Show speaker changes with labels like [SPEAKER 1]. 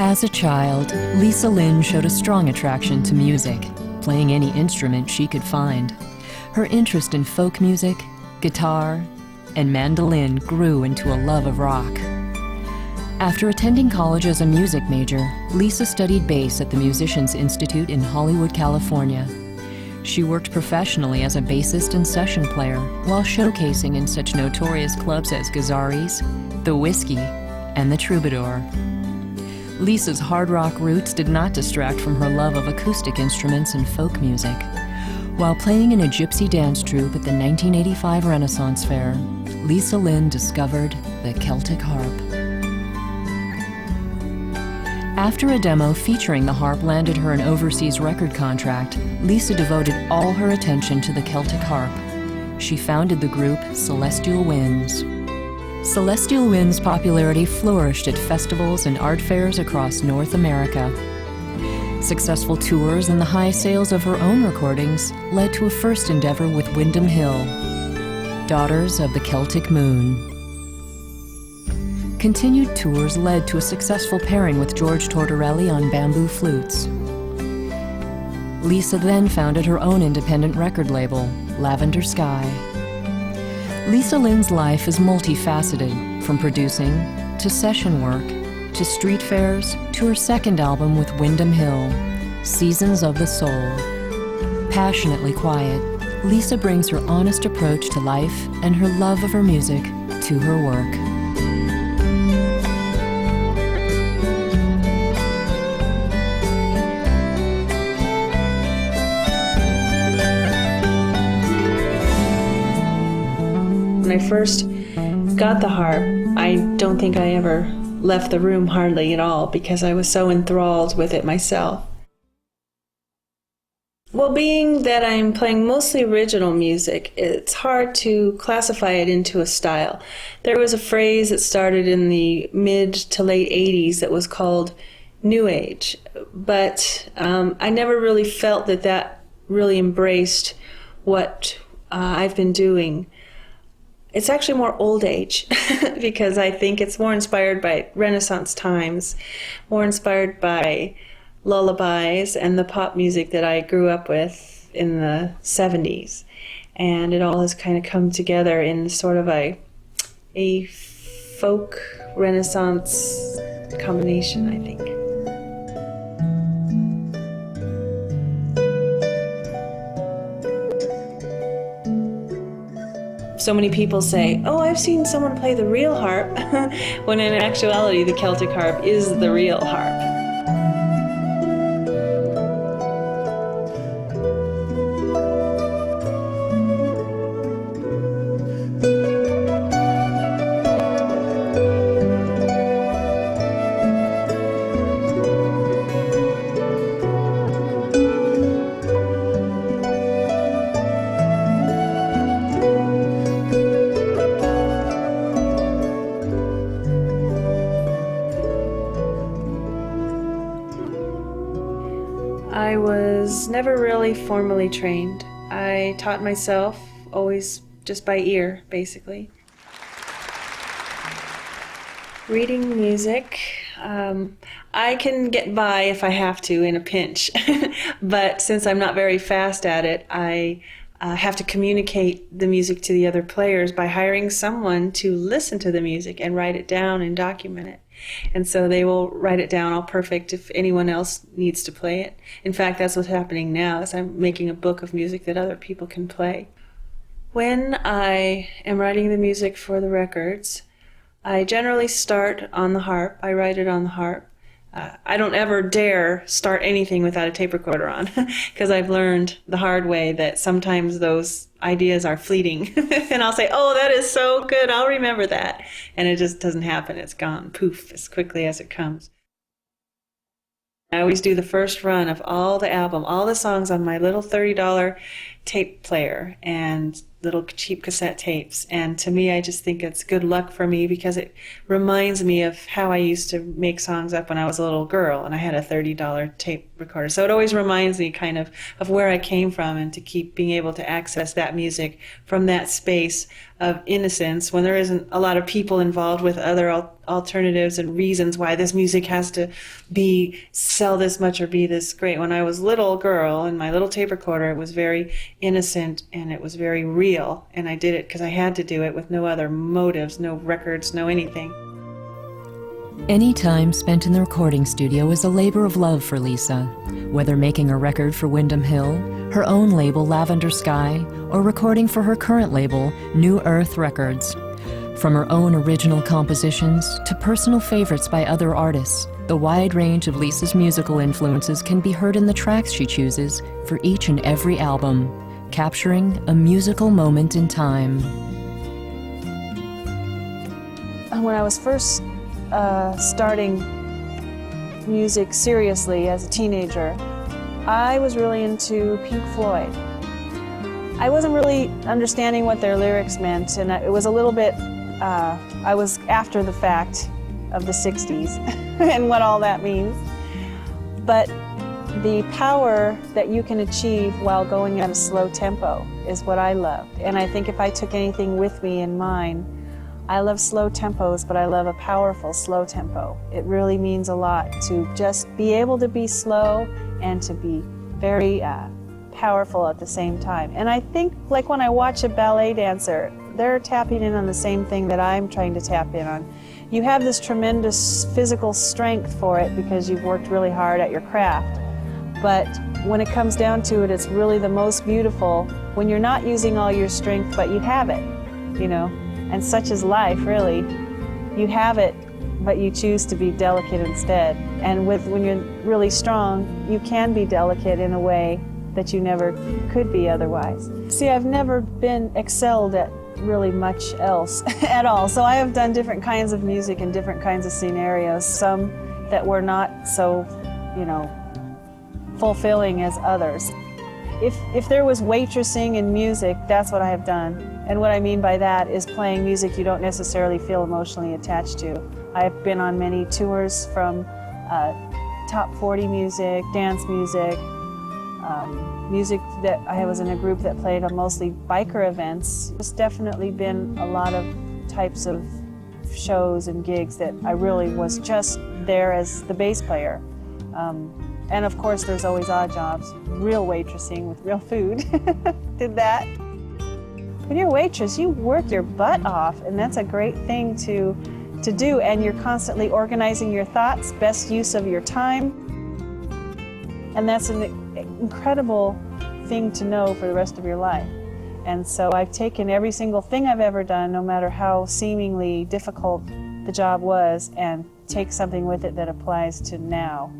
[SPEAKER 1] As a child, Lisa Lynne showed a strong attraction to music, playing any instrument she could find. Her interest in folk music, guitar, and mandolin grew into a love of rock. After attending college as a music major, Lisa studied bass at the Musicians Institute in Hollywood, California. She worked professionally as a bassist and session player while showcasing in such notorious clubs as Gazzarri's, The Whiskey, and The Troubadour. Lisa's hard rock roots did not distract from her love of acoustic instruments and folk music. While playing in a gypsy dance troupe at the 1985 Renaissance Fair, Lisa Lynne discovered the Celtic harp. After a demo featuring the harp landed her an overseas record contract, Lisa devoted all her attention to the Celtic harp. She founded the group Celestial Winds. Celestial Winds' popularity flourished at festivals and art fairs across North America. Successful tours and the high sales of her own recordings led to a first endeavor with Windham Hill, Daughters of the Celtic Moon. Continued tours led to a successful pairing with George Tortorelli on bamboo flutes. Lisa then founded her own independent record label, Lavender Sky. Lisa Lynne's life is multifaceted, from producing, to session work, to street fairs, to her second album with Windham Hill, Seasons of the Soul. Passionately quiet, Lisa brings her honest approach to life and her love of her music to her work.
[SPEAKER 2] When I first got the harp, I don't think I ever left the room hardly at all because I was so enthralled with it myself. Well, being that I'm playing mostly original music, it's hard to classify it into a style. There was a phrase that started in the mid to late 80s that was called New Age, but I never really felt that that really embraced what I've been doing. It's actually more old age because I think it's more inspired by Renaissance times, more inspired by lullabies and the pop music that I grew up with in the 70s. And it all has kind of come together in sort of a folk Renaissance combination, I think. So many people say, oh, I've seen someone play the real harp, when in actuality the Celtic harp is the real harp. I was never really formally trained. I taught myself, always just by ear, basically. Reading music, I can get by if I have to in a pinch, but since I'm not very fast at it, I have to communicate the music to the other players by hiring someone to listen to the music and write it down and document it. And so they will write it down all perfect if anyone else needs to play it. In fact, that's what's happening now, is I'm making a book of music that other people can play. When I am writing the music for the records, I generally start on the harp. I write it on the harp. I don't ever dare start anything without a tape recorder on because I've learned the hard way that sometimes those ideas are fleeting and I'll say, oh, that is so good, I'll remember that. And it just doesn't happen. It's gone, poof, as quickly as it comes. I always do the first run of all the album, all the songs on my little $30 tape player and little cheap cassette tapes. And to me, I just think it's good luck for me because it reminds me of how I used to make songs up when I was a little girl and I had a $30 tape recorder. So it always reminds me kind of where I came from, and to keep being able to access that music from that space of innocence when there isn't a lot of people involved with other alternatives and reasons why this music has to sell this much or be this great. When I was a little girl and my little tape recorder, it was very innocent and it was very real, and I did it because I had to do it with no other motives, no records, no anything.
[SPEAKER 1] Any time spent in the recording studio is a labor of love for Lisa, whether making a record for Windham Hill, her own label Lavender Sky, or recording for her current label, New Earth Records. From her own original compositions to personal favorites by other artists, the wide range of Lisa's musical influences can be heard in the tracks she chooses for each and every album, capturing a musical moment in time.
[SPEAKER 2] When I was first starting music seriously as a teenager, I was really into Pink Floyd. I wasn't really understanding what their lyrics meant, and it was a little bit, I was after the fact of the 60s and what all that means. But the power that you can achieve while going at a slow tempo is what I loved. And I think if I took anything with me in mind, I love slow tempos, but I love a powerful slow tempo. It really means a lot to just be able to be slow and to be very powerful at the same time. And I think, like when I watch a ballet dancer, they're tapping in on the same thing that I'm trying to tap in on. You have this tremendous physical strength for it because you've worked really hard at your craft. But when it comes down to it, it's really the most beautiful when you're not using all your strength, but you have it, you know? And such is life, really. You have it, but you choose to be delicate instead. And when you're really strong, you can be delicate in a way that you never could be otherwise. See, I've never been excelled at really much else at all. So I have done different kinds of music in different kinds of scenarios, some that were not so, you know, fulfilling as others. If there was waitressing in music, that's what I have done. And what I mean by that is playing music you don't necessarily feel emotionally attached to. I've been on many tours from top 40 music, dance music, music that I was in a group that played on mostly biker events. There's definitely been a lot of types of shows and gigs that I really was just there as the bass player. And of course there's always odd jobs, real waitressing with real food. Did that. When you're a waitress, you work your butt off, and that's a great thing to do, and you're constantly organizing your thoughts, best use of your time, and that's an incredible thing to know for the rest of your life. And so I've taken every single thing I've ever done, no matter how seemingly difficult the job was, and take something with it that applies to now.